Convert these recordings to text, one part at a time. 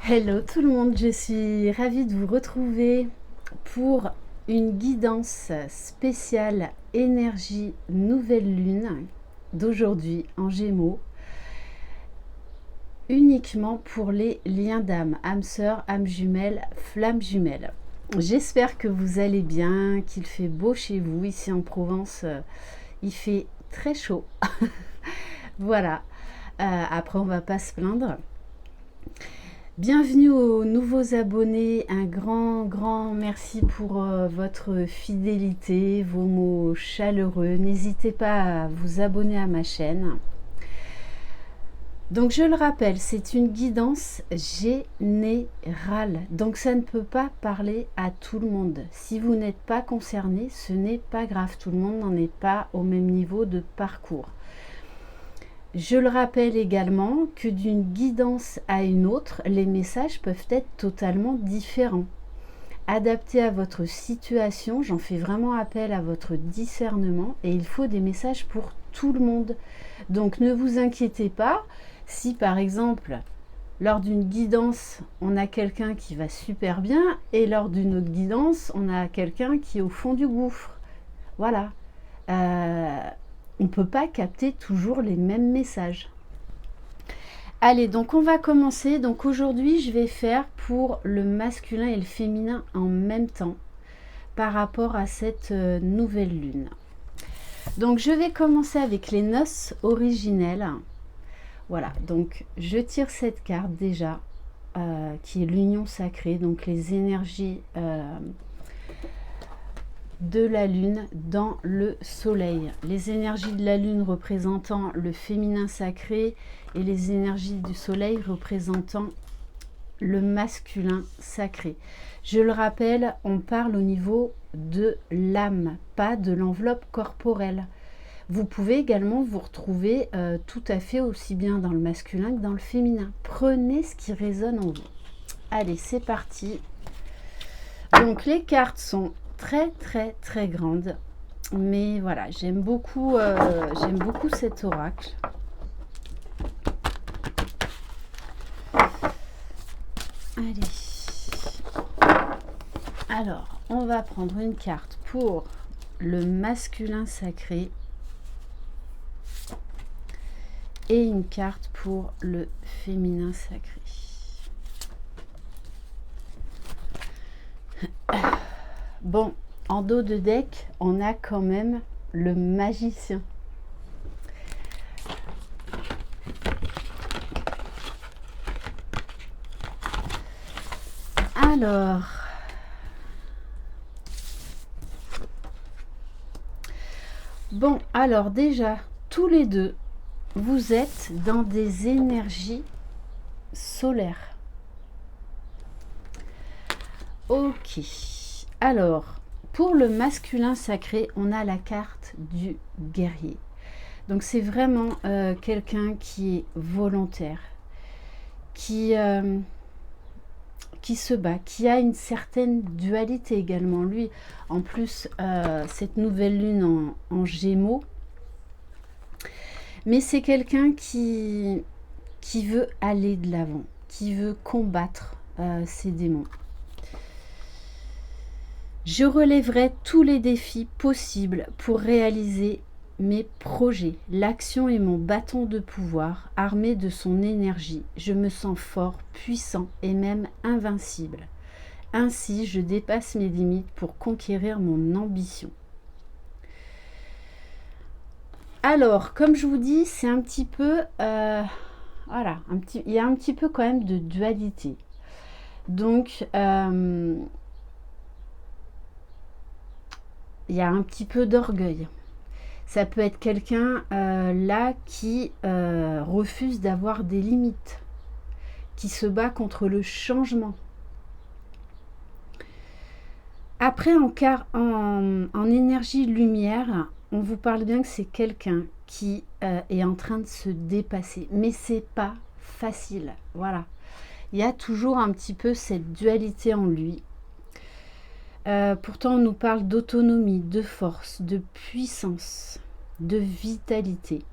Hello tout le monde, je suis ravie de vous retrouver pour une guidance spéciale énergie nouvelle lune d'aujourd'hui en Gémeaux, uniquement pour les liens d'âme, âme sœur, âme jumelle, flamme jumelle. J'espère que vous allez bien, qu'il fait beau chez vous. Ici en Provence, il fait très chaud. Voilà, après on va pas se plaindre. Bienvenue aux nouveaux abonnés, un grand merci pour votre fidélité, vos mots chaleureux. N'hésitez pas à vous abonner à ma chaîne. Donc je le rappelle, c'est une guidance générale, donc ça ne peut pas parler à tout le monde. Si vous n'êtes pas concerné, ce n'est pas grave, tout le monde n'en est pas au même niveau de parcours. Je le rappelle également que d'une guidance à une autre, les messages peuvent être totalement différents. Adaptés à votre situation, j'en fais vraiment appel à votre discernement et il faut des messages pour tout le monde. Donc ne vous inquiétez pas si par exemple lors d'une guidance on a quelqu'un qui va super bien et lors d'une autre guidance on a quelqu'un qui est au fond du gouffre. Voilà. On ne peut pas capter toujours les mêmes messages. Allez, donc on va commencer. Donc aujourd'hui, je vais faire pour le masculin et le féminin en même temps par rapport à cette nouvelle lune. Donc je vais commencer avec les noces originelles. Voilà, donc je tire cette carte déjà, qui est l'union sacrée, donc les énergies de la lune dans le soleil. Les énergies de la lune représentant le féminin sacré et les énergies du soleil représentant le masculin sacré. Je le rappelle, on parle au niveau de l'âme, pas de l'enveloppe corporelle. Vous pouvez également vous retrouver tout à fait aussi bien dans le masculin que dans le féminin. Prenez ce qui résonne en vous. Allez, c'est parti. Donc les cartes sont très grande, mais voilà, j'aime beaucoup cet oracle. Allez, alors on va prendre une carte pour le masculin sacré et une carte pour le féminin sacré. Bon, en dos de deck, on a quand même le magicien. Alors, bon, alors déjà, tous les deux, vous êtes dans des énergies solaires. Ok. Alors, pour le masculin sacré, on a la carte du guerrier. Donc c'est vraiment quelqu'un qui est volontaire, qui se bat, qui a une certaine dualité également. Lui, en plus, cette nouvelle lune en Gémeaux, mais c'est quelqu'un qui veut aller de l'avant, qui veut combattre ses démons. Je relèverai tous les défis possibles pour réaliser mes projets. L'action est mon bâton de pouvoir, armé de son énergie. Je me sens fort, puissant et même invincible. Ainsi, je dépasse mes limites pour conquérir mon ambition. Alors, comme je vous dis, c'est un petit peu... voilà, il y a un petit peu quand même de dualité. Donc... il y a un petit peu d'orgueil. Ça peut être quelqu'un là qui refuse d'avoir des limites, qui se bat contre le changement. Après, en énergie lumière, on vous parle bien que c'est quelqu'un qui est en train de se dépasser. Mais c'est pas facile. Voilà. Il y a toujours un petit peu cette dualité en lui. Pourtant, on nous parle d'autonomie, de force, de puissance, de vitalité.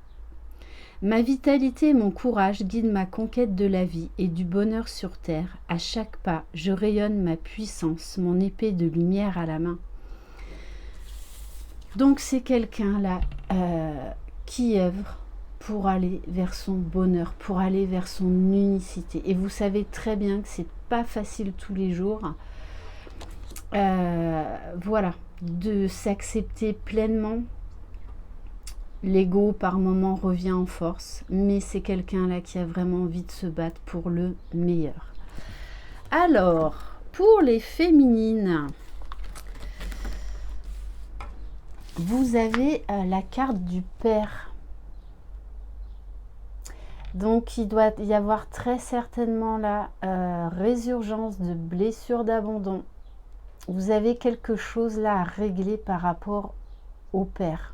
Ma vitalité et mon courage guident ma conquête de la vie et du bonheur sur terre. À chaque pas, je rayonne ma puissance, mon épée de lumière à la main. Donc c'est quelqu'un là qui œuvre pour aller vers son bonheur, pour aller vers son unicité. Et vous savez très bien que c'est pas facile tous les jours. Voilà, de s'accepter pleinement. L'ego par moment revient en force, mais c'est quelqu'un là qui a vraiment envie de se battre pour le meilleur. Alors, pour les féminines, vous avez la carte du père. Donc il doit y avoir très certainement la résurgence de blessures d'abandon. Vous avez quelque chose là à régler par rapport au père.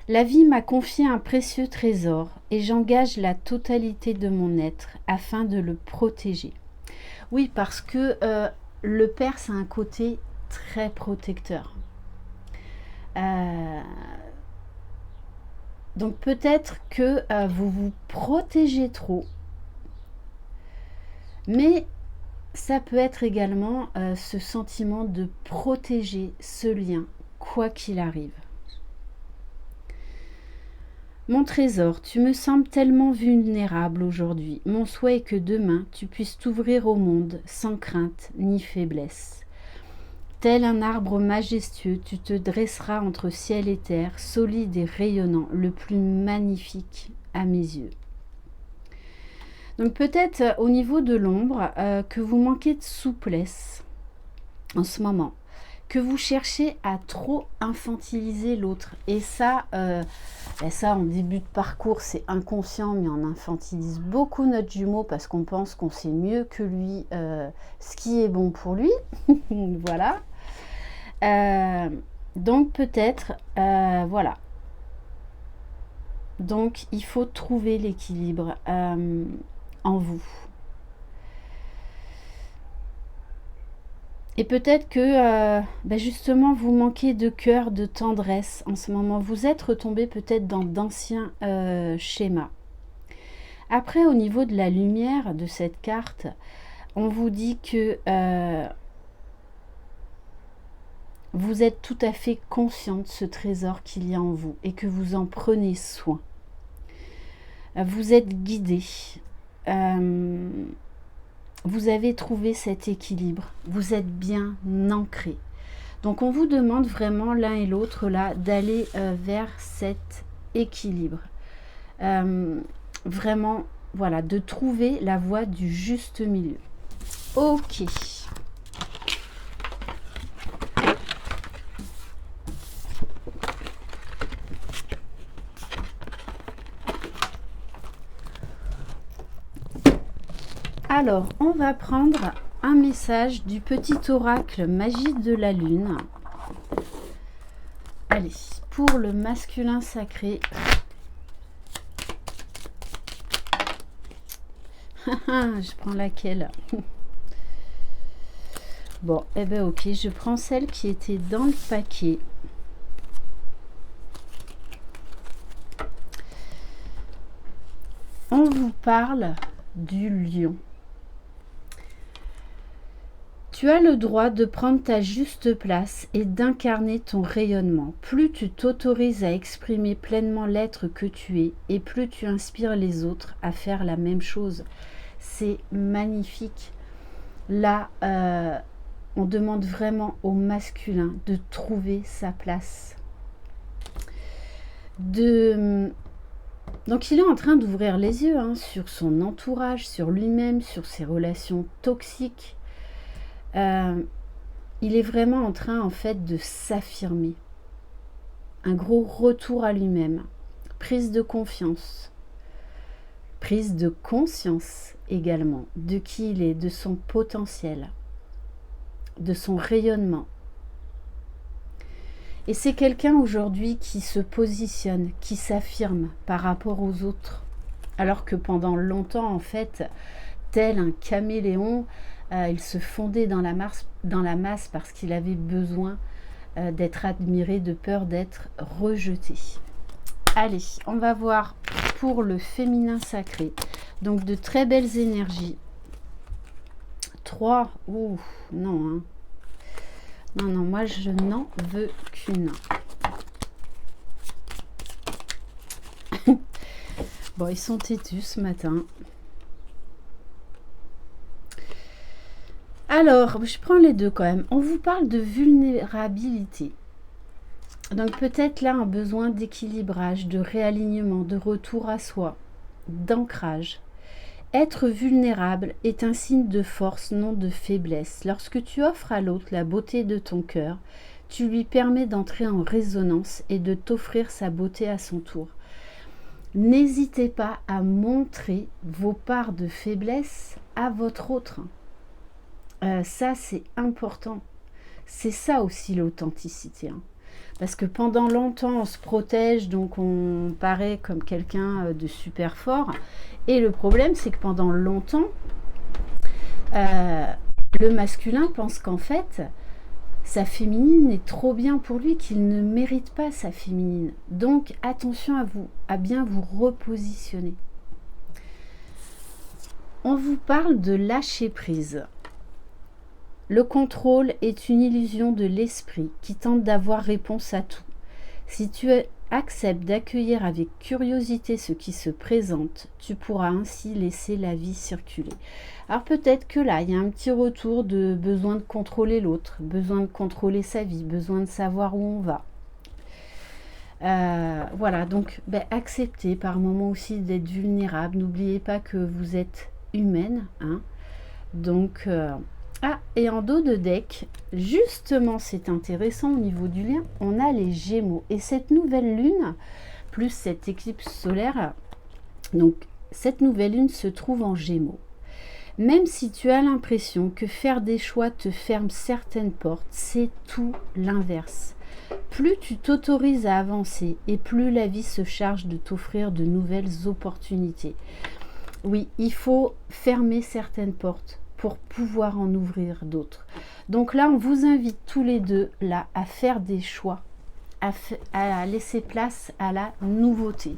La vie m'a confié un précieux trésor et j'engage la totalité de mon être afin de le protéger. Oui, parce que le père, c'est un côté très protecteur. Donc peut-être que vous vous protégez trop, mais ça peut être également ce sentiment de protéger ce lien, quoi qu'il arrive. Mon trésor, tu me sembles tellement vulnérable aujourd'hui. Mon souhait est que demain, tu puisses t'ouvrir au monde sans crainte ni faiblesse. Tel un arbre majestueux, tu te dresseras entre ciel et terre, solide et rayonnant, le plus magnifique à mes yeux. Donc peut-être au niveau de l'ombre que vous manquez de souplesse en ce moment, que vous cherchez à trop infantiliser l'autre. Et ça, ça en début de parcours, c'est inconscient, mais on infantilise beaucoup notre jumeau parce qu'on pense qu'on sait mieux que lui ce qui est bon pour lui. Voilà. Donc peut-être, voilà. Donc il faut trouver l'équilibre en vous. Et peut-être que justement vous manquez de cœur, de tendresse en ce moment. Vous êtes retombé peut-être dans d'anciens schémas. Après, au niveau de la lumière de cette carte, on vous dit que vous êtes tout à fait conscient de ce trésor qu'il y a en vous et que vous en prenez soin. Vous êtes guidé. Vous avez trouvé cet équilibre, vous êtes bien ancré. Donc on vous demande vraiment l'un et l'autre là d'aller vers cet équilibre. Vraiment, voilà, de trouver la voie du juste milieu. Ok. Alors, on va prendre un message du petit oracle Magie de la Lune. Allez, pour le masculin sacré. Je prends laquelle? Bon, eh ben ok, je prends celle qui était dans le paquet. On vous parle du lion. Tu as le droit de prendre ta juste place et d'incarner ton rayonnement. Plus tu t'autorises à exprimer pleinement l'être que tu es et plus tu inspires les autres à faire la même chose. C'est magnifique. Là, on demande vraiment au masculin de trouver sa place. Donc il est en train d'ouvrir les yeux sur son entourage, sur lui-même, sur ses relations toxiques. Il est vraiment en train en fait de s'affirmer. Un gros retour à lui-même. Prise de confiance. Prise de conscience également de qui il est, de son potentiel, de son rayonnement. Et c'est quelqu'un aujourd'hui qui se positionne, qui s'affirme par rapport aux autres. Alors que pendant longtemps, en fait, tel un caméléon, il se fondait dans la masse parce qu'il avait besoin d'être admiré, de peur d'être rejeté. Allez, on va voir pour le féminin sacré. Donc de très belles énergies. 3, ouh, non, hein. Non, non, moi je n'en veux qu'une. Bon, ils sont têtus ce matin. Alors, je prends les deux quand même. On vous parle de vulnérabilité. Donc peut-être là un besoin d'équilibrage, de réalignement, de retour à soi, d'ancrage. Être vulnérable est un signe de force, non de faiblesse. Lorsque tu offres à l'autre la beauté de ton cœur, tu lui permets d'entrer en résonance et de t'offrir sa beauté à son tour. N'hésitez pas à montrer vos parts de faiblesse à votre autre. Ça, c'est important. C'est ça aussi l'authenticité. Hein. Parce que pendant longtemps, on se protège, donc on paraît comme quelqu'un de super fort. Et le problème, c'est que pendant longtemps, le masculin pense qu'en fait, sa féminine est trop bien pour lui, qu'il ne mérite pas sa féminine. Donc attention à vous, à bien vous repositionner. On vous parle de lâcher prise. Le contrôle est une illusion de l'esprit qui tente d'avoir réponse à tout. Si tu acceptes d'accueillir avec curiosité ce qui se présente, tu pourras ainsi laisser la vie circuler. Alors peut-être que là, il y a un petit retour de besoin de contrôler l'autre, besoin de contrôler sa vie, besoin de savoir où on va. Voilà, donc acceptez par moment aussi d'être vulnérable. N'oubliez pas que vous êtes humaine. Hein. Donc, et en dos de deck, justement, c'est intéressant au niveau du lien, on a les Gémeaux. Et cette nouvelle lune, plus cette éclipse solaire, donc cette nouvelle lune se trouve en Gémeaux. Même si tu as l'impression que faire des choix te ferme certaines portes, c'est tout l'inverse. Plus tu t'autorises à avancer et plus la vie se charge de t'offrir de nouvelles opportunités. Oui, il faut fermer certaines portes pour pouvoir en ouvrir d'autres. Donc là, on vous invite tous les deux là à faire des choix, à laisser place à la nouveauté.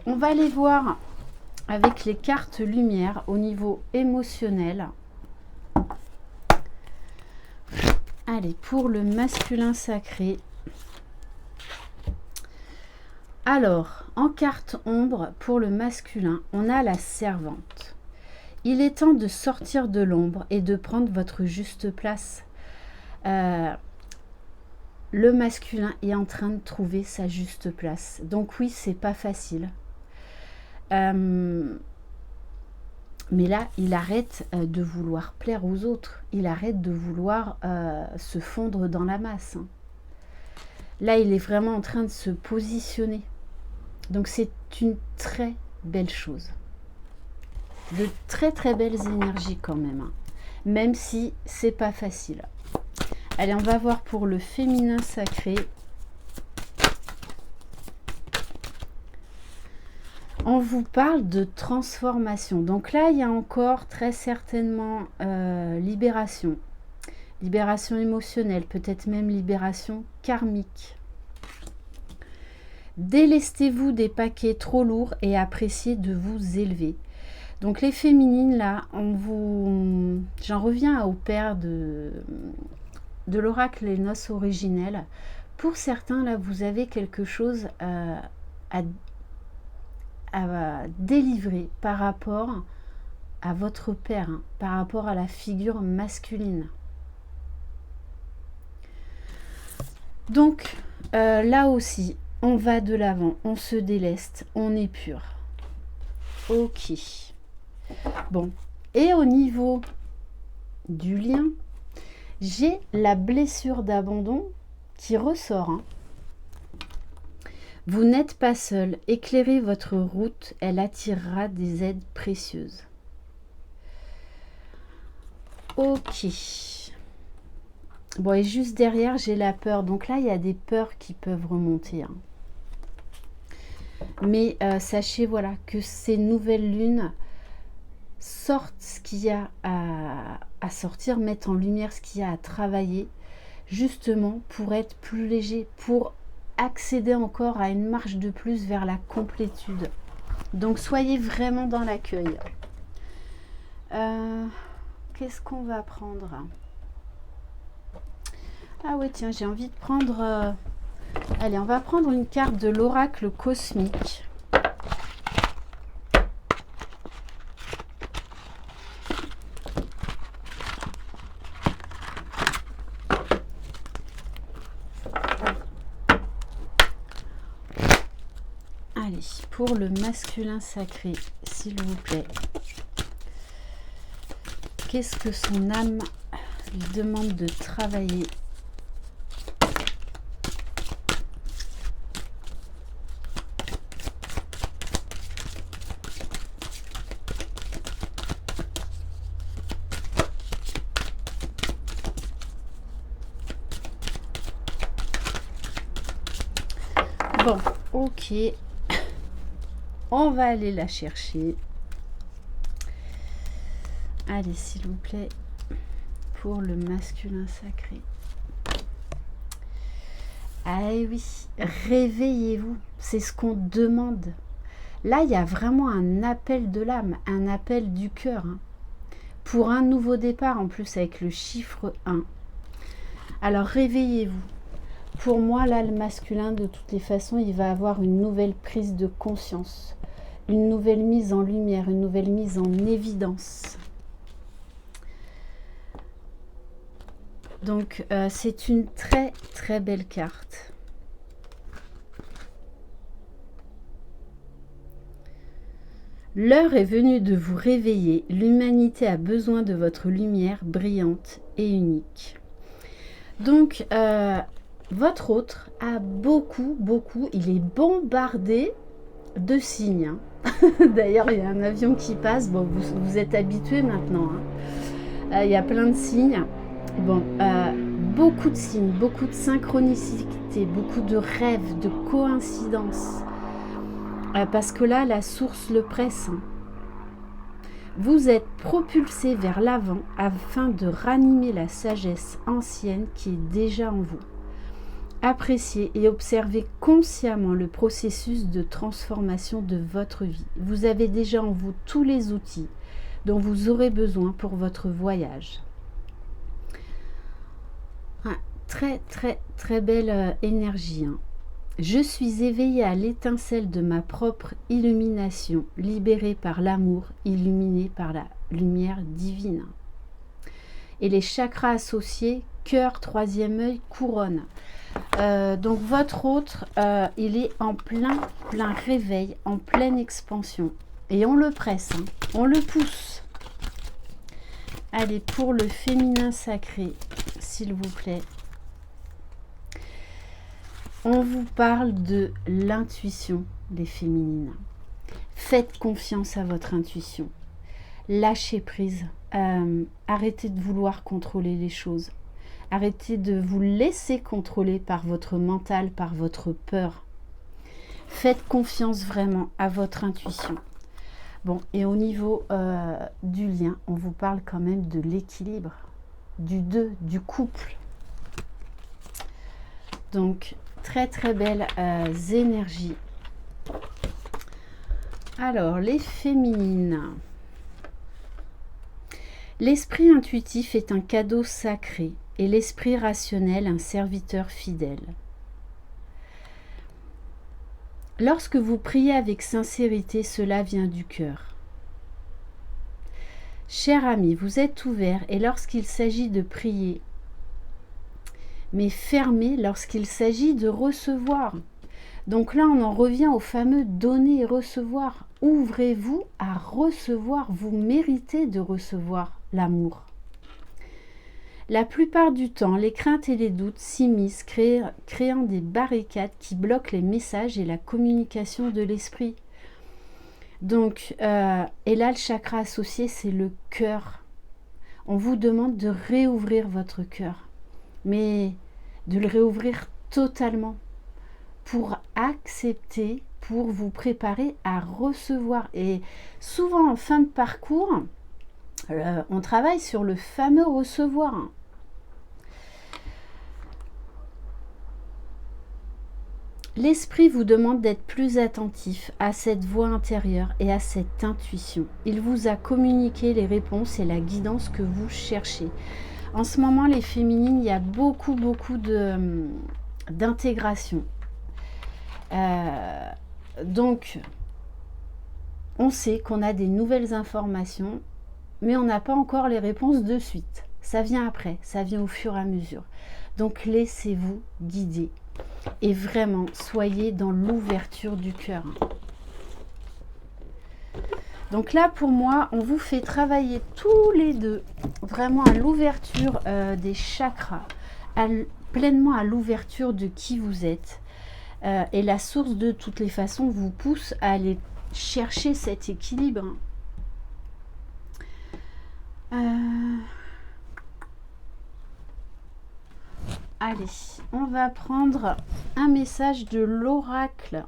On va aller voir avec les cartes lumière au niveau émotionnel. Allez, pour le masculin sacré. Alors, en carte ombre, pour le masculin, on a la servante. Il est temps de sortir de l'ombre et de prendre votre juste place. Le masculin est en train de trouver sa juste place. Donc oui, c'est pas facile. Mais là, il arrête de vouloir plaire aux autres. Il arrête de vouloir se fondre dans la masse. Hein. Là, il est vraiment en train de se positionner. Donc c'est une très belle chose. De très très belles énergies quand même. Hein. Même si c'est pas facile. Allez, on va voir pour le féminin sacré. On vous parle de transformation. Donc là, il y a encore très certainement libération. Libération émotionnelle, peut-être même libération karmique. Délestez-vous des paquets trop lourds et appréciez de vous élever. Donc les féminines, là, j'en reviens au père de l'oracle Les Noces originelles. Pour certains, là, vous avez quelque chose à délivrer par rapport à votre père, hein, par rapport à la figure masculine. Donc, là aussi, on va de l'avant, on se déleste, on est pur. Ok. Bon, et au niveau du lien, j'ai la blessure d'abandon qui ressort. Hein. Vous n'êtes pas seul, éclairez votre route, elle attirera des aides précieuses. Ok. Bon, et juste derrière, j'ai la peur. Donc là, il y a des peurs qui peuvent remonter. Hein. Mais sachez, voilà, que ces nouvelles lunes sortent ce qu'il y a à sortir, mettent en lumière ce qu'il y a à travailler. justement pour être plus léger, pour accéder encore à une marche de plus vers la complétude. Donc soyez vraiment dans l'accueil. Qu'est-ce qu'on va prendre? Ah oui, tiens, j'ai envie de prendre... Allez, on va prendre une carte de l'oracle cosmique. Allez, pour le masculin sacré, s'il vous plaît. Qu'est-ce que son âme lui demande de travailler? Bon, ok. On va aller la chercher. Allez, s'il vous plaît, pour le masculin sacré. Ah oui, réveillez-vous. C'est ce qu'on demande. Là, il y a vraiment un appel de l'âme, un appel du cœur. Hein, pour un nouveau départ, en plus avec le chiffre 1. Alors, réveillez-vous. Pour moi, là, le masculin, de toutes les façons, il va avoir une nouvelle prise de conscience. Une nouvelle mise en lumière, une nouvelle mise en évidence. Donc, c'est une très, très belle carte. L'heure est venue de vous réveiller. L'humanité a besoin de votre lumière brillante et unique. Donc, votre autre a beaucoup, il est bombardé de signes. D'ailleurs, il y a un avion qui passe. Bon, vous êtes habitués maintenant. Hein. Il y a plein de signes. Bon, beaucoup de signes, beaucoup de synchronicité, beaucoup de rêves, de coïncidences. Parce que là, la source le presse. Hein. Vous êtes propulsé vers l'avant afin de ranimer la sagesse ancienne qui est déjà en vous. Appréciez et observez consciemment le processus de transformation de votre vie. Vous avez déjà en vous tous les outils dont vous aurez besoin pour votre voyage. Très, très, très belle énergie. Hein. Je suis éveillée à l'étincelle de ma propre illumination, libérée par l'amour, illuminée par la lumière divine. Et les chakras associés, cœur, troisième œil, couronne. Donc votre autre, il est en plein réveil, en pleine expansion. Et on le presse, hein, on le pousse. Allez, pour le féminin sacré, s'il vous plaît. On vous parle de l'intuition, les féminines. Faites confiance à votre intuition. Lâchez prise. Arrêtez de vouloir contrôler les choses. Arrêtez de vous laisser contrôler par votre mental, par votre peur. Faites confiance vraiment à votre intuition. Bon, et au niveau du lien, on vous parle quand même de l'équilibre, du deux, du couple. Donc, très très belles énergies. Alors, les féminines. L'esprit intuitif est un cadeau sacré et l'esprit rationnel un serviteur fidèle. Lorsque vous priez avec sincérité, cela vient du cœur. Cher ami, vous êtes ouvert et lorsqu'il s'agit de prier, mais fermé lorsqu'il s'agit de recevoir. Donc là, on en revient au fameux donner et recevoir. Ouvrez-vous à recevoir, vous méritez de recevoir l'amour. La plupart du temps, les craintes et les doutes s'immiscent, créant des barricades qui bloquent les messages et la communication de l'esprit. Donc, et là, le chakra associé, c'est le cœur. On vous demande de réouvrir votre cœur, mais de le réouvrir totalement pour accepter, pour vous préparer à recevoir. Et souvent, en fin de parcours, on travaille sur le fameux recevoir. L'esprit vous demande d'être plus attentif à cette voix intérieure et à cette intuition. Il vous a communiqué les réponses et la guidance que vous cherchez. En ce moment, les féminines, il y a beaucoup d'intégration. Donc, on sait qu'on a des nouvelles informations, mais on n'a pas encore les réponses de suite. Ça vient après, ça vient au fur et à mesure. Donc, laissez-vous guider. Et vraiment, soyez dans l'ouverture du cœur. Donc là, pour moi, on vous fait travailler tous les deux, vraiment à l'ouverture des chakras, pleinement à l'ouverture de qui vous êtes. Et la source, de toutes les façons, vous pousse à aller chercher cet équilibre. Allez, on va prendre un message de l'oracle,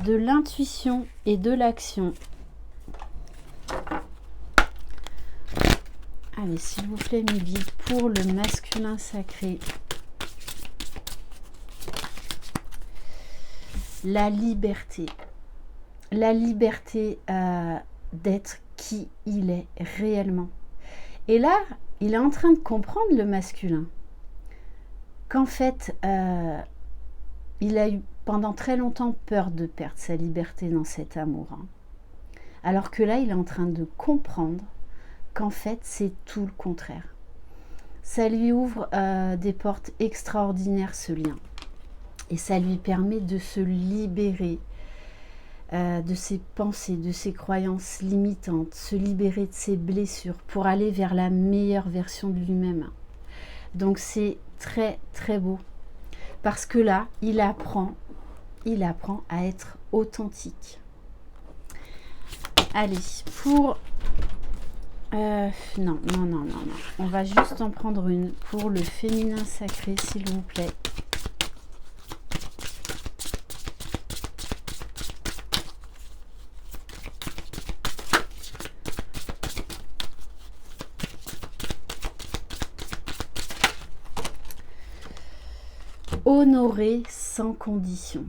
de l'intuition et de l'action. Allez, s'il vous plaît, mes guides, pour le masculin sacré. La liberté. La liberté d'être qui il est réellement. Et là, il est en train de comprendre, le masculin, qu'en fait, il a eu pendant très longtemps peur de perdre sa liberté dans cet amour. Alors que là, il est en train de comprendre qu'en fait, c'est tout le contraire. Ça lui ouvre des portes extraordinaires, ce lien. Et ça lui permet de se libérer de ses pensées, de ses croyances limitantes, se libérer de ses blessures pour aller vers la meilleure version de lui-même. Donc c'est très très beau. Parce que là, il apprend à être authentique. Allez, pour... non. On va juste en prendre une pour le féminin sacré, s'il vous plaît. Honorez sans condition.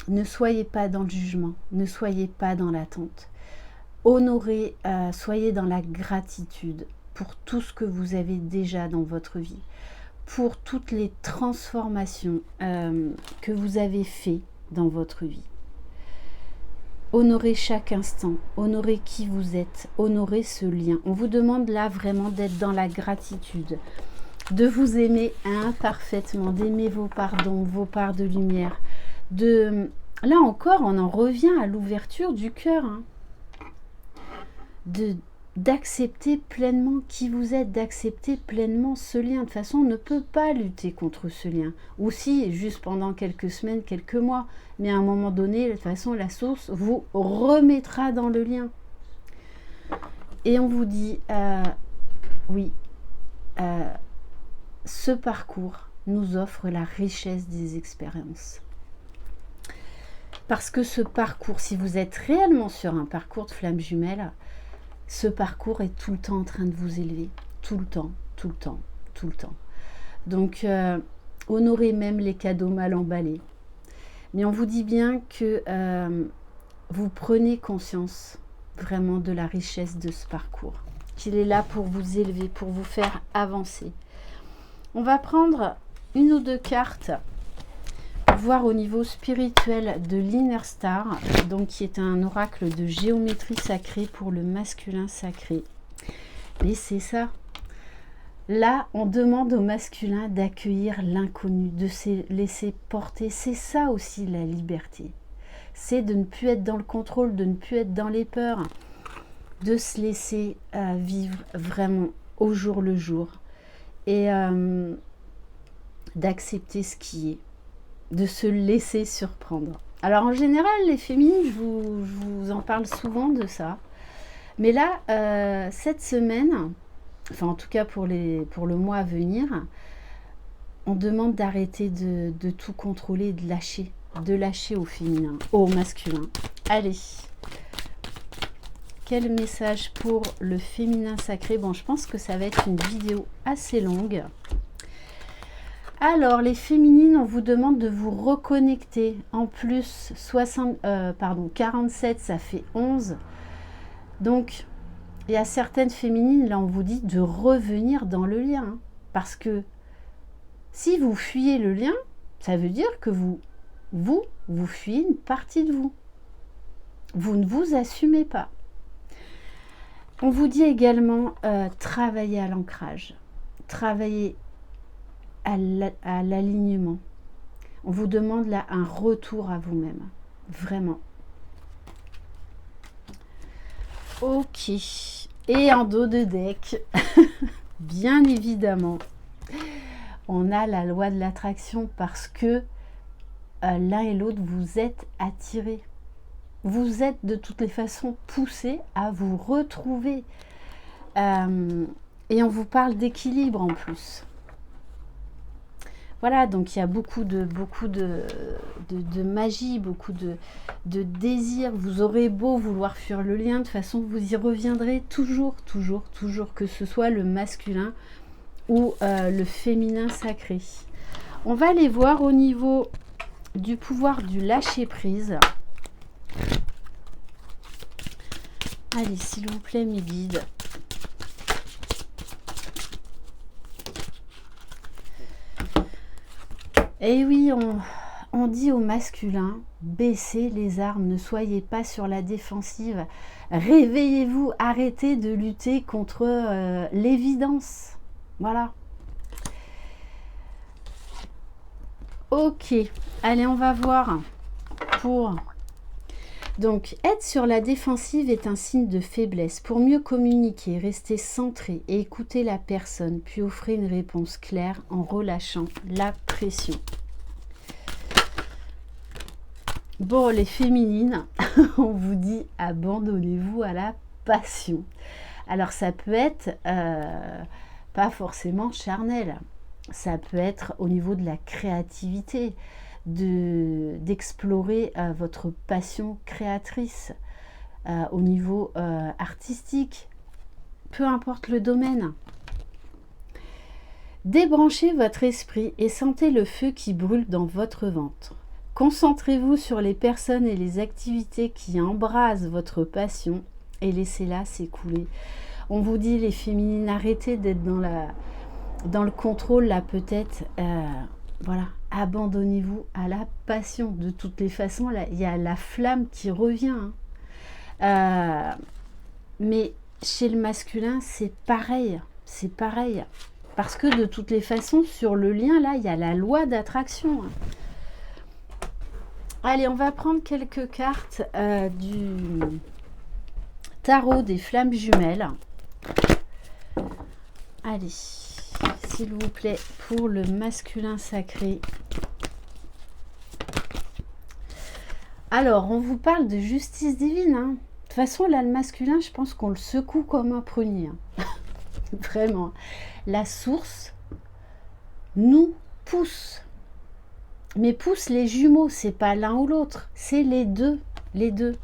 Ne soyez pas dans le jugement, ne soyez pas dans l'attente. Honorez, soyez dans la gratitude pour tout ce que vous avez déjà dans votre vie, pour toutes les transformations que vous avez fait dans votre vie. Honorez chaque instant, honorez qui vous êtes, honorez ce lien. On vous demande là vraiment d'être dans la gratitude, de vous aimer imparfaitement, d'aimer vos pardons, vos parts de lumière. Là encore, on en revient à l'ouverture du cœur, d'accepter pleinement qui vous êtes, d'accepter pleinement ce lien. De toute façon, on ne peut pas lutter contre ce lien. Ou si, juste pendant quelques semaines, quelques mois, mais à un moment donné, de toute façon, la source vous remettra dans le lien. Et on vous dit, oui, ce parcours nous offre la richesse des expériences. Parce que ce parcours, si vous êtes réellement sur un parcours de flamme jumelle, ce parcours est tout le temps en train de vous élever. Tout le temps, tout le temps, tout le temps. Donc, honorez même les cadeaux mal emballés. Mais on vous dit bien que vous prenez conscience vraiment de la richesse de ce parcours. Qu'il est là pour vous élever, pour vous faire avancer. On va prendre une ou deux cartes pour voir au niveau spirituel de l'Inner Star, donc qui est un oracle de géométrie sacrée pour le masculin sacré. Et c'est ça. Là, on demande au masculin d'accueillir l'inconnu, de se laisser porter. C'est ça aussi la liberté. C'est de ne plus être dans le contrôle, de ne plus être dans les peurs, de se laisser vivre vraiment au jour le jour. Et d'accepter ce qui est, de se laisser surprendre. Alors en général, les féminines, je vous en parle souvent de ça. Mais là, cette semaine, enfin en tout cas pour le mois à venir, on demande d'arrêter de tout contrôler, de lâcher au féminin, au masculin. Allez, quel message pour le féminin sacré? Bon, je pense que ça va être une vidéo assez longue. Alors, les féminines, on vous demande de vous reconnecter. En plus, 47, ça fait 11. Donc, il y a certaines féminines, là, on vous dit de revenir dans le lien. Hein, parce que si vous fuyez le lien, ça veut dire que vous fuyez une partie de vous. Vous ne vous assumez pas. On vous dit également travailler à l'ancrage, travailler à l'alignement. On vous demande là un retour à vous-même, vraiment. Ok. Et en dos de deck, bien évidemment, on a la loi de l'attraction parce que l'un et l'autre, vous êtes attirés. Vous êtes de toutes les façons poussés à vous retrouver. Et on vous parle d'équilibre en plus. Voilà, donc il y a beaucoup de magie, beaucoup de désir. Vous aurez beau vouloir fuir le lien, de toute façon, vous y reviendrez toujours, que ce soit le masculin ou le féminin sacré. On va aller voir au niveau du pouvoir du lâcher-prise. Allez, s'il vous plaît, mes guides. Et oui, on dit au masculin, baissez les armes, ne soyez pas sur la défensive. Réveillez-vous, arrêtez de lutter contre l'évidence. Voilà. Ok, allez, on va voir pour... Donc, être sur la défensive est un signe de faiblesse. Pour mieux communiquer, restez centré et écoutez la personne, puis offrez une réponse claire en relâchant la pression. Bon, les féminines, on vous dit abandonnez-vous à la passion. Alors, ça peut être pas forcément charnel. Ça peut être au niveau de la créativité, d'explorer votre passion créatrice au niveau artistique, peu importe le domaine. Débranchez votre esprit et sentez le feu qui brûle dans votre ventre. Concentrez-vous sur les personnes et les activités qui embrasent votre passion et laissez-la s'écouler. On vous dit, les féminines, arrêtez d'être dans le contrôle, là, peut-être. Voilà, abandonnez-vous à la passion. De toutes les façons, là, il y a la flamme qui revient. Hein. Mais chez le masculin, c'est pareil. C'est pareil. Parce que de toutes les façons, sur le lien, là, il y a la loi d'attraction. Hein. Allez, on va prendre quelques cartes du tarot des flammes jumelles. Allez, s'il vous plaît, pour le masculin sacré. Alors, on vous parle de justice divine. Hein. De toute façon, là, le masculin, je pense qu'on le secoue comme un prunier. Hein. Vraiment. La source nous pousse. Mais pousse les jumeaux, c'est pas l'un ou l'autre, c'est les deux. Les deux.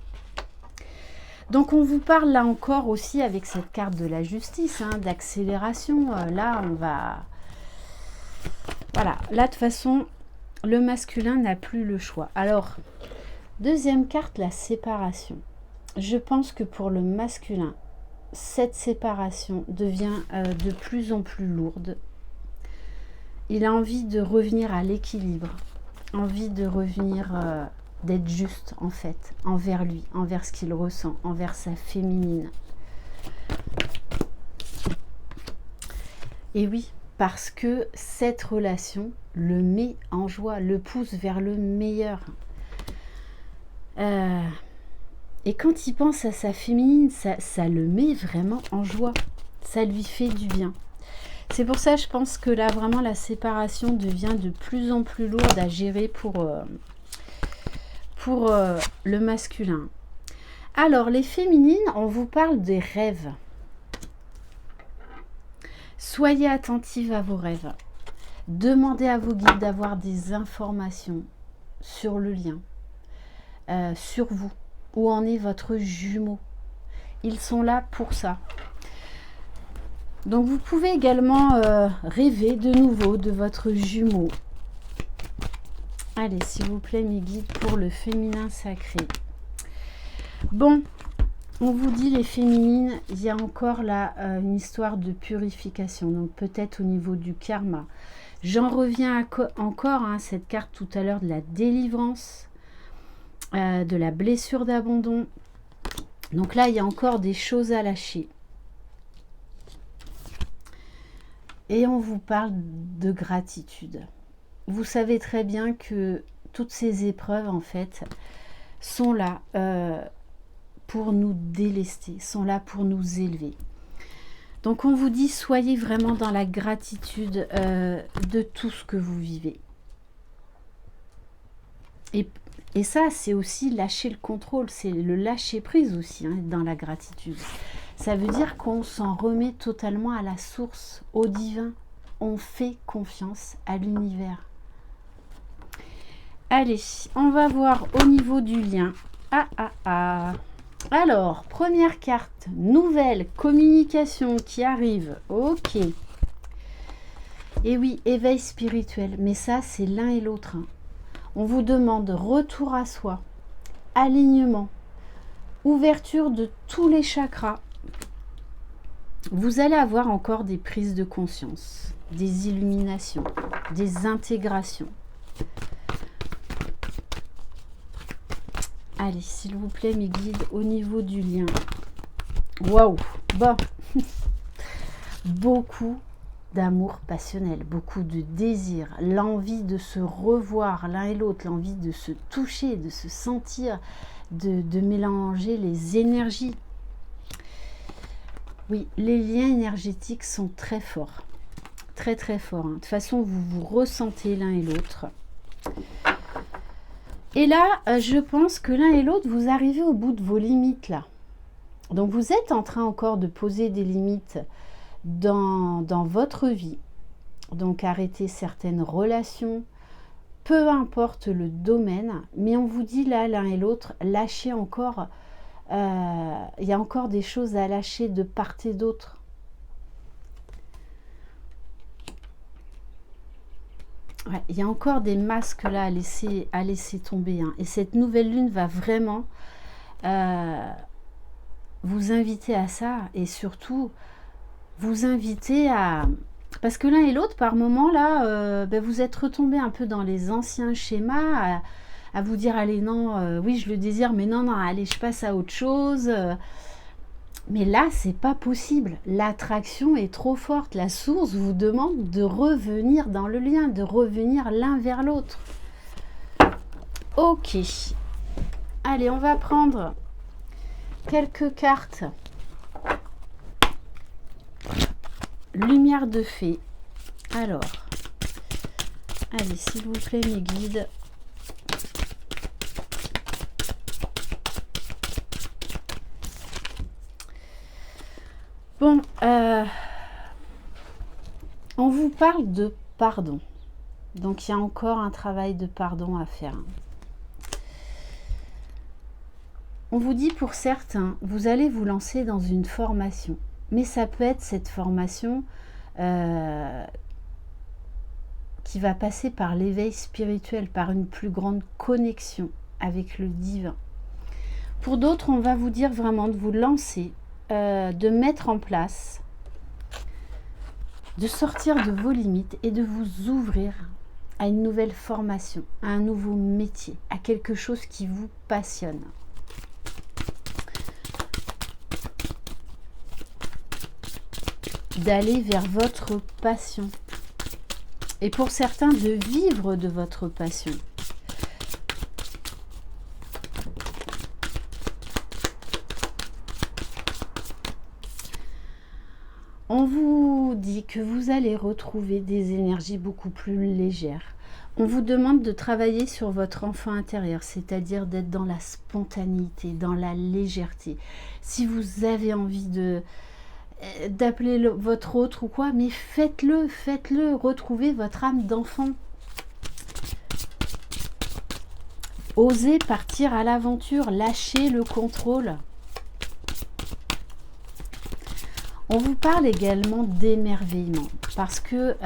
Donc on vous parle là encore aussi avec cette carte de la justice, hein, d'accélération. Là, on va... Voilà, là de toute façon, le masculin n'a plus le choix. Alors, deuxième carte, la séparation. Je pense que pour le masculin, cette séparation devient de plus en plus lourde. Il a envie de revenir à l'équilibre, envie de revenir... d'être juste en fait, envers lui, envers ce qu'il ressent, envers sa féminine. Et oui, parce que cette relation le met en joie, le pousse vers le meilleur. Et quand il pense à sa féminine, ça le met vraiment en joie. Ça lui fait du bien. C'est pour ça, je pense que là, vraiment, la séparation devient de plus en plus lourde à gérer pour le masculin. Alors, les féminines, on vous parle des rêves. Soyez attentive à vos rêves. Demandez à vos guides d'avoir des informations sur le lien, sur vous. Où en est votre jumeau? Ils sont là pour ça. Donc vous pouvez également rêver de nouveau de votre jumeau. Allez, s'il vous plaît, mes guides pour le féminin sacré. Bon, on vous dit les féminines, il y a encore là une histoire de purification, donc peut-être au niveau du karma. J'en reviens encore à cette carte tout à l'heure de la délivrance, de la blessure d'abandon. Donc là, il y a encore des choses à lâcher. Et on vous parle de gratitude. Vous savez très bien que toutes ces épreuves, en fait, sont là pour nous délester, sont là pour nous élever. Donc on vous dit, soyez vraiment dans la gratitude de tout ce que vous vivez. Et ça, c'est aussi lâcher le contrôle, c'est le lâcher prise aussi, hein, dans la gratitude. Ça veut dire qu'on s'en remet totalement à la source, au divin. On fait confiance à l'univers. Allez, on va voir au niveau du lien. Alors, première carte, nouvelle communication qui arrive. Ok. Et oui, éveil spirituel. Mais ça, c'est l'un et l'autre. Hein. On vous demande retour à soi, alignement, ouverture de tous les chakras. Vous allez avoir encore des prises de conscience, des illuminations, des intégrations. Allez, s'il vous plaît, mes guides, au niveau du lien. Waouh! Bon, beaucoup d'amour passionnel, beaucoup de désir, l'envie de se revoir l'un et l'autre, l'envie de se toucher, de se sentir, de mélanger les énergies. Oui, les liens énergétiques sont très forts, très très forts. Hein. De toute façon, vous vous ressentez l'un et l'autre. Et là, je pense que l'un et l'autre, vous arrivez au bout de vos limites là. Donc vous êtes en train encore de poser des limites dans votre vie. Donc arrêtez certaines relations, peu importe le domaine, mais on vous dit là, l'un et l'autre, lâchez encore, il y a encore des choses à lâcher de part et d'autre. Ouais, il y a encore des masques là à laisser tomber. Hein. Et cette nouvelle lune va vraiment vous inviter à ça. Et surtout, vous inviter à... Parce que l'un et l'autre, par moment, là, vous êtes retombés un peu dans les anciens schémas, à vous dire, allez, non, oui, je le désire, mais non, non, allez, je passe à autre chose. Mais là, c'est pas possible. L'attraction est trop forte. La source vous demande de revenir dans le lien, de revenir l'un vers l'autre. Ok. Allez, on va prendre quelques cartes. Lumière de fée. Alors, allez, s'il vous plaît, mes guides. Bon, on vous parle de pardon. Donc, il y a encore un travail de pardon à faire. On vous dit pour certains, vous allez vous lancer dans une formation. Mais ça peut être cette formation qui va passer par l'éveil spirituel, par une plus grande connexion avec le divin. Pour d'autres, on va vous dire vraiment de vous lancer, de mettre en place, de sortir de vos limites et de vous ouvrir à une nouvelle formation, à un nouveau métier, à quelque chose qui vous passionne. D'aller vers votre passion. Et pour certains, de vivre de votre passion. On vous dit que vous allez retrouver des énergies beaucoup plus légères. On vous demande de travailler sur votre enfant intérieur, c'est-à-dire d'être dans la spontanéité, dans la légèreté. Si vous avez envie d'appeler votre autre ou quoi, mais faites-le, faites-le, retrouvez votre âme d'enfant. Osez partir à l'aventure, lâchez le contrôle. On vous parle également d'émerveillement parce que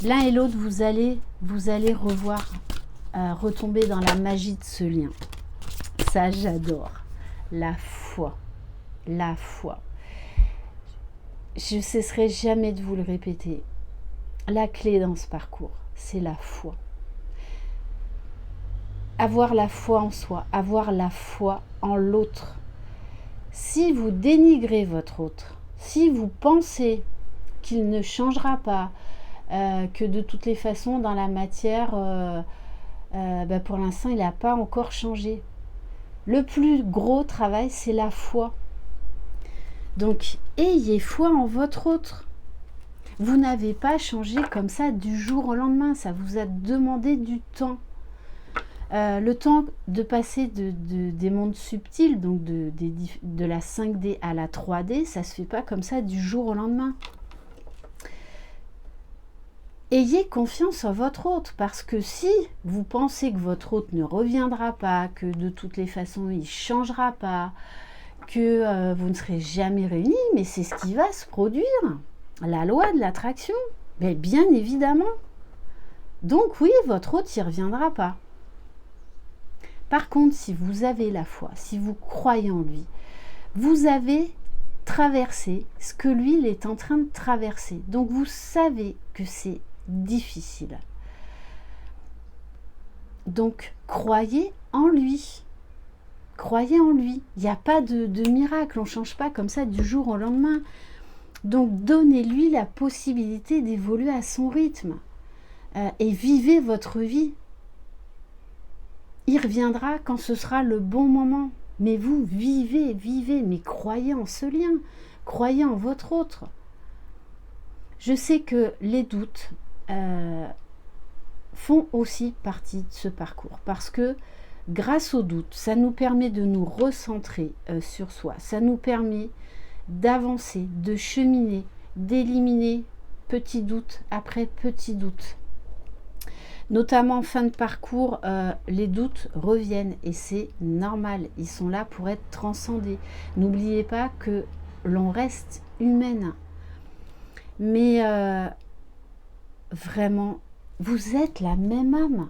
l'un et l'autre, vous allez revoir, retomber dans la magie de ce lien. Ça, j'adore. La foi. La foi. Je ne cesserai jamais de vous le répéter. La clé dans ce parcours, c'est la foi. Avoir la foi en soi, avoir la foi en l'autre. Si vous dénigrez votre autre, si vous pensez qu'il ne changera pas, que de toutes les façons dans la matière, pour l'instant il n'a pas encore changé. Le plus gros travail, c'est la foi. Donc ayez foi en votre autre. Vous n'avez pas changé comme ça du jour au lendemain, ça vous a demandé du temps. Le temps de passer des mondes subtils, donc de la 5D à la 3D, ça ne se fait pas comme ça du jour au lendemain. Ayez confiance en votre hôte, parce que si vous pensez que votre hôte ne reviendra pas, que de toutes les façons il ne changera pas, que vous ne serez jamais réunis, mais c'est ce qui va se produire. La loi de l'attraction, mais bien évidemment. Donc oui, votre hôte n'y reviendra pas. Par contre, si vous avez la foi, si vous croyez en lui, vous avez traversé ce que lui il est en train de traverser. Donc vous savez que c'est difficile. Donc croyez en lui. Croyez en lui. Il n'y a pas de miracle, on ne change pas comme ça du jour au lendemain. Donc donnez-lui la possibilité d'évoluer à son rythme. Et vivez votre vie. Il reviendra quand ce sera le bon moment. Mais vous, vivez, mais croyez en ce lien. Croyez en votre autre. Je sais que les doutes font aussi partie de ce parcours. Parce que grâce aux doutes, ça nous permet de nous recentrer sur soi. Ça nous permet d'avancer, de cheminer, d'éliminer petit doute après petit doute. Notamment en fin de parcours, les doutes reviennent et c'est normal. Ils sont là pour être transcendés. N'oubliez pas que l'on reste humaine. Mais vraiment, vous êtes la même âme.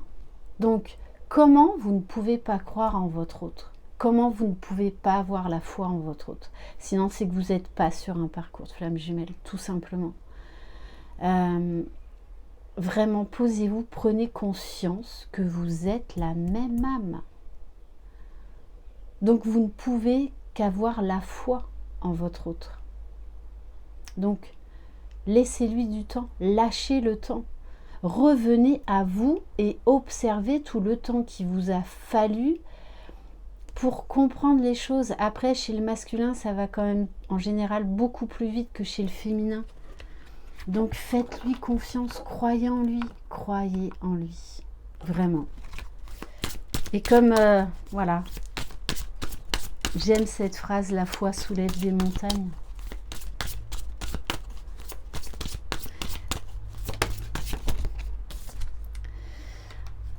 Donc, comment vous ne pouvez pas croire en votre autre? Comment vous ne pouvez pas avoir la foi en votre autre? Sinon, c'est que vous n'êtes pas sur un parcours de flamme jumelle, tout simplement. Vraiment, posez-vous, prenez conscience que vous êtes la même âme. Donc, vous ne pouvez qu'avoir la foi en votre autre. Donc, laissez-lui du temps, lâchez le temps. Revenez à vous et observez tout le temps qui vous a fallu pour comprendre les choses. Après, chez le masculin, ça va quand même en général beaucoup plus vite que chez le féminin. Donc faites-lui confiance, croyez en lui, vraiment. Et comme, voilà, j'aime cette phrase, la foi soulève des montagnes.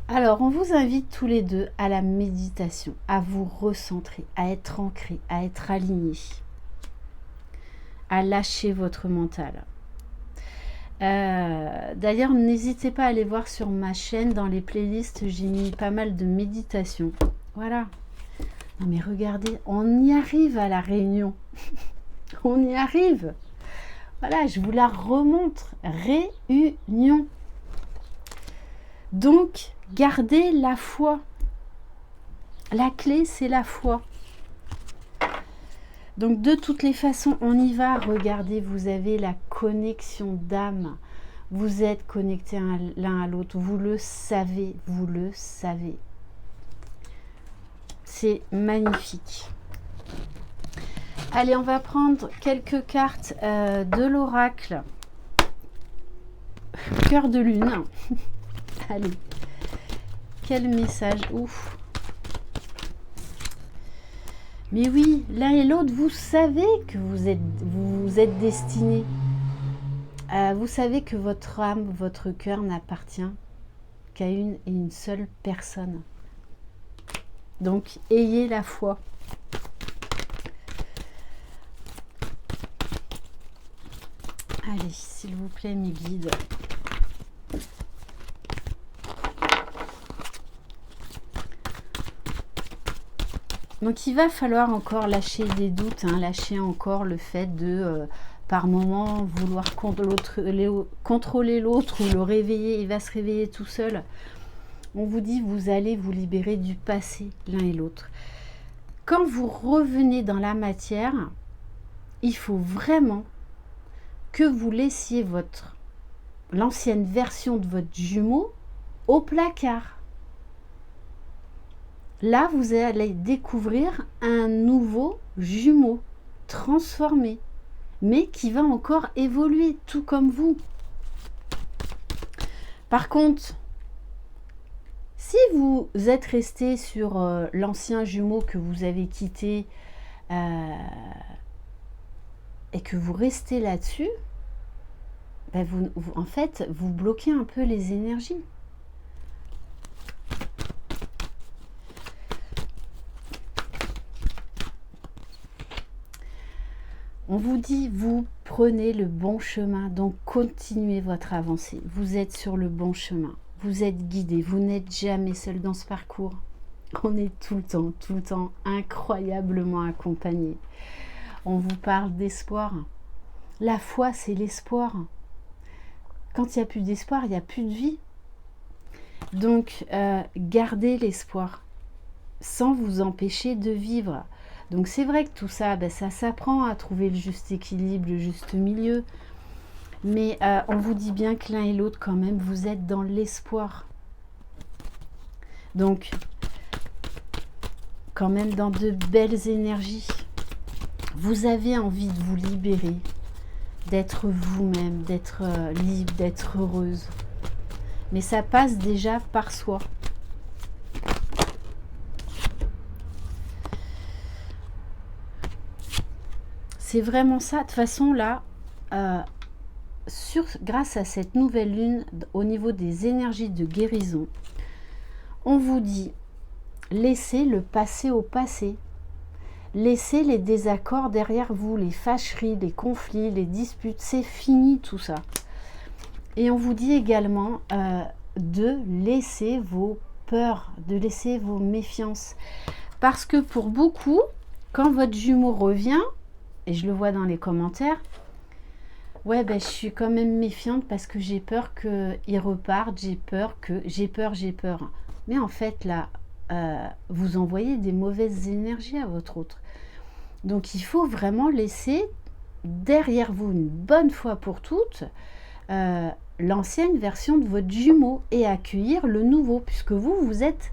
Alors, on vous invite tous les deux à la méditation, à vous recentrer, à être ancré, à être aligné, à lâcher votre mental. D'ailleurs, n'hésitez pas à aller voir sur ma chaîne, dans les playlists, j'ai mis pas mal de méditation. Voilà. Non mais regardez, on y arrive à la réunion. On y arrive. Voilà, je vous la remontre. Réunion. Donc, gardez la foi. La clé, c'est la foi. Donc de toutes les façons, on y va. Regardez, vous avez la connexion d'âme. Vous êtes connectés l'un à l'autre. Vous le savez, vous le savez. C'est magnifique. Allez, on va prendre quelques cartes de l'oracle. Cœur de lune. Allez. Quel message. Ouf. Mais oui, l'un et l'autre, vous savez que vous êtes destinés. Vous savez que votre âme, votre cœur n'appartient qu'à une et une seule personne. Donc, ayez la foi. Allez, s'il vous plaît, mes guides. Donc, il va falloir encore lâcher des doutes, hein, lâcher encore le fait de, par moment, vouloir contrôler l'autre ou le réveiller. Il va se réveiller tout seul. On vous dit, vous allez vous libérer du passé, l'un et l'autre. Quand vous revenez dans la matière, il faut vraiment que vous laissiez l'ancienne version de votre jumeau au placard. Là, vous allez découvrir un nouveau jumeau transformé, mais qui va encore évoluer, tout comme vous. Par contre, si vous êtes resté sur l'ancien jumeau que vous avez quitté et que vous restez là-dessus, ben en fait, vous bloquez un peu les énergies. On vous dit, vous prenez le bon chemin, donc continuez votre avancée. Vous êtes sur le bon chemin. Vous êtes guidé. Vous n'êtes jamais seul dans ce parcours. On est tout le temps incroyablement accompagné. On vous parle d'espoir. La foi, c'est l'espoir. Quand il n'y a plus d'espoir, il n'y a plus de vie. Donc, gardez l'espoir sans vous empêcher de vivre. Donc c'est vrai que tout ça, ben, ça s'apprend à trouver le juste équilibre, le juste milieu. Mais on vous dit bien que l'un et l'autre, quand même, vous êtes dans l'espoir. Donc, quand même dans de belles énergies. Vous avez envie de vous libérer, d'être vous-même, d'être libre, d'être heureuse. Mais ça passe déjà par soi. C'est vraiment ça. De toute façon, là, grâce à cette nouvelle lune, au niveau des énergies de guérison, on vous dit, laissez le passé au passé. Laissez les désaccords derrière vous, les fâcheries, les conflits, les disputes. C'est fini tout ça. Et on vous dit également de laisser vos peurs, de laisser vos méfiances. Parce que pour beaucoup, quand votre jumeau revient, et je le vois dans les commentaires, ouais, ben, je suis quand même méfiante parce que j'ai peur qu'il reparte, j'ai peur. Mais en fait, là, vous envoyez des mauvaises énergies à votre autre. Donc, il faut vraiment laisser derrière vous, une bonne fois pour toutes, l'ancienne version de votre jumeau et accueillir le nouveau, puisque vous êtes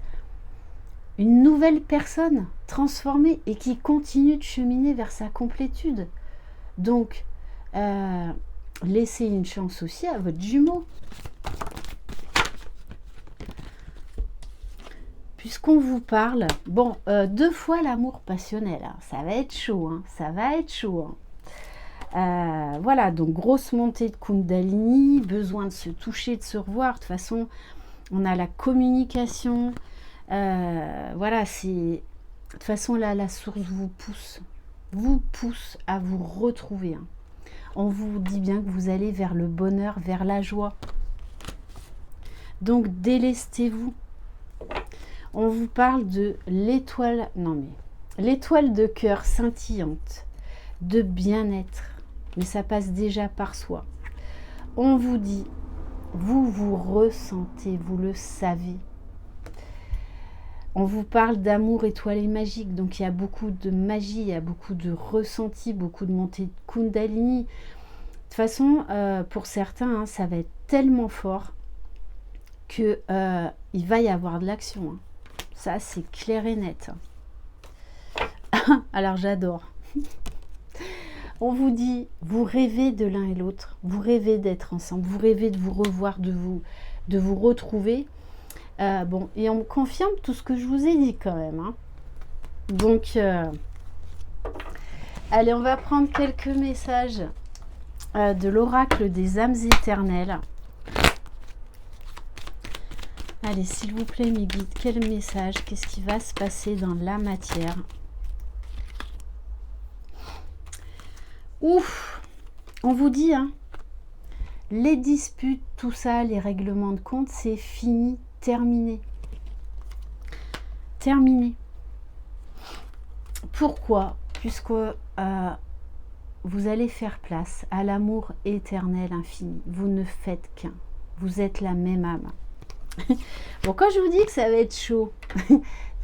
une nouvelle personne transformée et qui continue de cheminer vers sa complétude. Donc, laissez une chance aussi à votre jumeau. Puisqu'on vous parle, bon, 2 fois l'amour passionnel, hein, ça va être chaud, hein, ça va être chaud. Hein. Voilà, donc grosse montée de Kundalini, besoin de se toucher, de se revoir. De toute façon, on a la communication. Voilà, c'est... De toute façon, là, la source vous pousse à vous retrouver. Hein. On vous dit bien que vous allez vers le bonheur, vers la joie. Donc, délestez-vous. On vous parle de l'étoile, l'étoile de cœur scintillante, de bien-être. Mais ça passe déjà par soi. On vous dit, vous ressentez, vous le savez. On vous parle d'amour étoilé magique, donc il y a beaucoup de magie, il y a beaucoup de ressenti, beaucoup de montée de Kundalini. De toute façon, pour certains, hein, ça va être tellement fort que il va y avoir de l'action. Hein. Ça, c'est clair et net. Alors, j'adore. On vous dit, vous rêvez de l'un et l'autre, vous rêvez d'être ensemble, vous rêvez de vous revoir, de vous retrouver. Bon, et on me confirme tout ce que je vous ai dit quand même. Hein. Donc, allez, on va prendre quelques messages de l'oracle des âmes éternelles. Allez, s'il vous plaît, mes guides, quel message? Qu'est-ce qui va se passer dans la matière? Ouf! On vous dit, hein, Les disputes, tout ça, les règlements de compte, c'est fini, terminé. Terminé. Pourquoi? Puisque vous allez faire place à l'amour éternel infini. Vous ne faites qu'un. Vous êtes la même âme. Bon, quand je vous dis que ça va être chaud,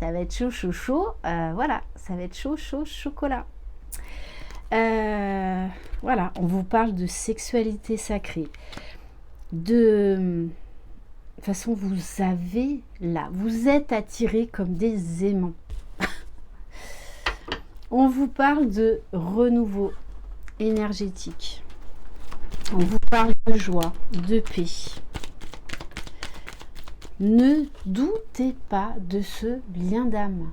ça va être chaud, chaud, chaud, voilà, ça va être chaud, chaud, chocolat. Voilà, on vous parle de sexualité sacrée. De toute façon, vous avez là, vous êtes attirés comme des aimants. On vous parle de renouveau énergétique. On vous parle de joie, de paix. Ne doutez pas de ce lien d'âme.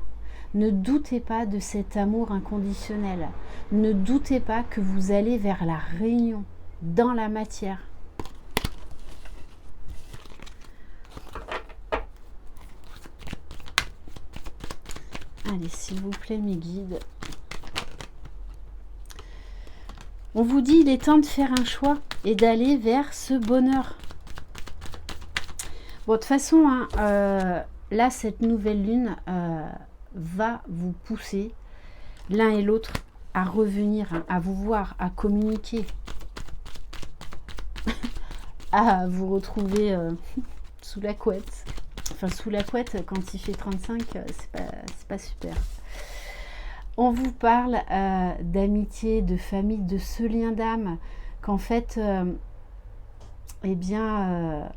Ne doutez pas de cet amour inconditionnel. Ne doutez pas que vous allez vers la réunion dans la matière. Allez, s'il vous plaît, mes guides. On vous dit, il est temps de faire un choix et d'aller vers ce bonheur. Bon, de toute façon, hein, là, cette nouvelle lune va vous pousser l'un et l'autre à revenir, hein, à vous voir, à communiquer, à vous retrouver sous la couette. Enfin, sous la couette, quand il fait 35, c'est pas super. On vous parle d'amitié, de famille, de ce lien d'âme, qu'en fait, eh bien,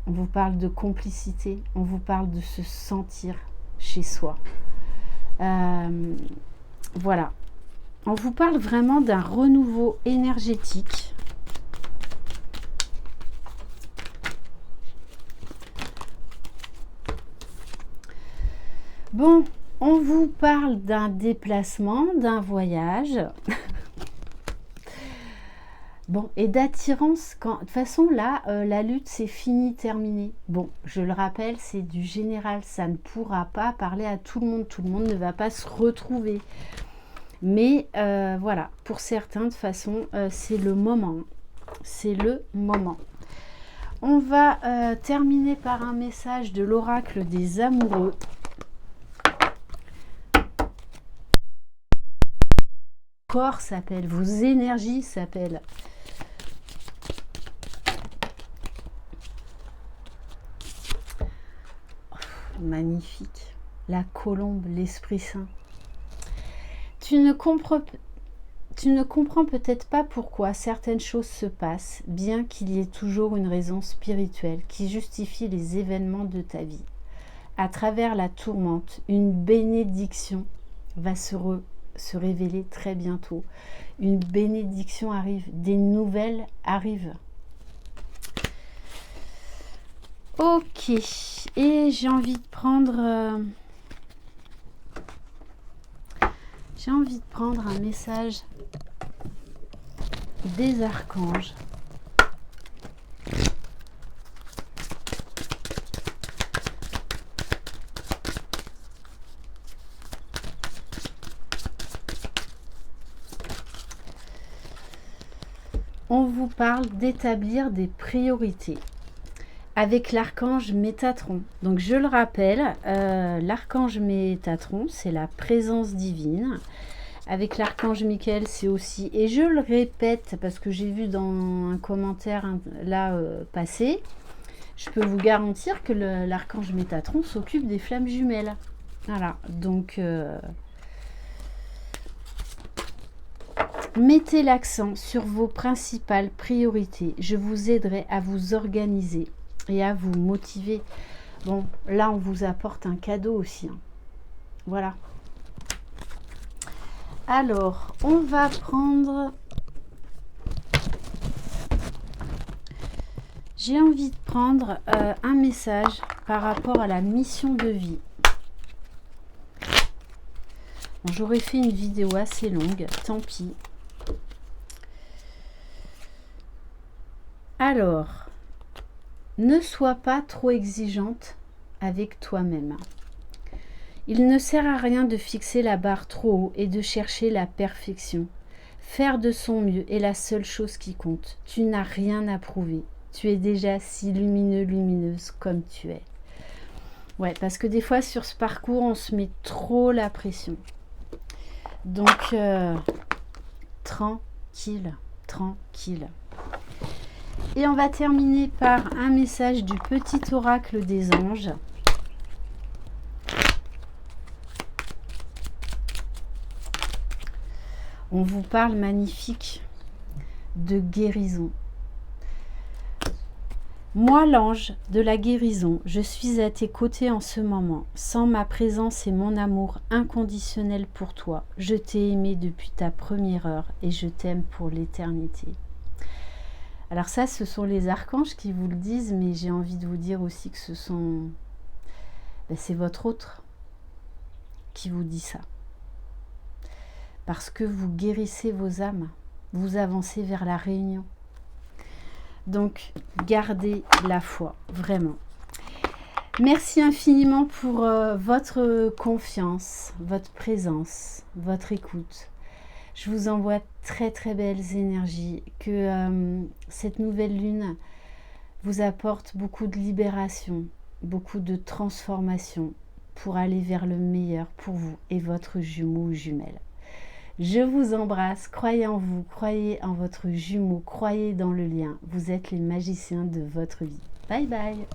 on vous parle de complicité, on vous parle de se sentir chez soi. Voilà. On vous parle vraiment d'un renouveau énergétique. Bon, on vous parle d'un déplacement, d'un voyage. Bon, et d'attirance, de toute façon, là, la lutte, c'est fini, terminé. Bon, je le rappelle, c'est du général, ça ne pourra pas parler à tout le monde ne va pas se retrouver. Mais voilà, pour certains, de toute façon, c'est le moment. C'est le moment. On va terminer par un message de l'oracle des amoureux. Vos corps s'appellent, vos énergies s'appellent. Magnifique. La colombe, l'Esprit Saint. Tu ne comprends peut-être pas pourquoi certaines choses se passent, bien qu'il y ait toujours une raison spirituelle qui justifie les événements de ta vie. À travers la tourmente, une bénédiction va se révéler très bientôt. Une bénédiction arrive, des nouvelles arrivent. Ok, et j'ai envie de prendre un message des archanges. On vous parle d'établir des priorités avec l'archange Métatron. Donc je le rappelle, l'archange Métatron, c'est la présence divine. Avec l'archange Michael, c'est aussi, et je le répète parce que j'ai vu dans un commentaire là passer, je peux vous garantir que l'archange Métatron s'occupe des flammes jumelles. Voilà, donc mettez l'accent sur vos principales priorités. Je vous aiderai à vous organiser et à vous motiver. Bon, là, on vous apporte un cadeau aussi. Hein. Voilà. Alors, on va prendre... J'ai envie de prendre un message par rapport à la mission de vie. Bon, j'aurais fait une vidéo assez longue, tant pis. Alors, ne sois pas trop exigeante avec toi-même. Il ne sert à rien de fixer la barre trop haut et de chercher la perfection. Faire de son mieux est la seule chose qui compte. Tu n'as rien à prouver. Tu es déjà si lumineux, lumineuse comme tu es. Ouais, parce que des fois, sur ce parcours, on se met trop la pression. Donc, tranquille, tranquille. Et on va terminer par un message du petit oracle des anges. On vous parle magnifique de guérison. Moi, l'ange de la guérison, je suis à tes côtés en ce moment. Sans ma présence et mon amour inconditionnel pour toi, je t'ai aimé depuis ta première heure et je t'aime pour l'éternité. Alors ça, ce sont les archanges qui vous le disent, mais j'ai envie de vous dire aussi que c'est votre autre qui vous dit ça. Parce que vous guérissez vos âmes, vous avancez vers la réunion. Donc, gardez la foi, vraiment. Merci infiniment pour votre confiance, votre présence, votre écoute. Je vous envoie très très belles énergies. Que cette nouvelle lune vous apporte beaucoup de libération, beaucoup de transformation pour aller vers le meilleur pour vous et votre jumeau ou jumelle. Je vous embrasse, croyez en vous, croyez en votre jumeau, croyez dans le lien. Vous êtes les magiciens de votre vie. Bye bye.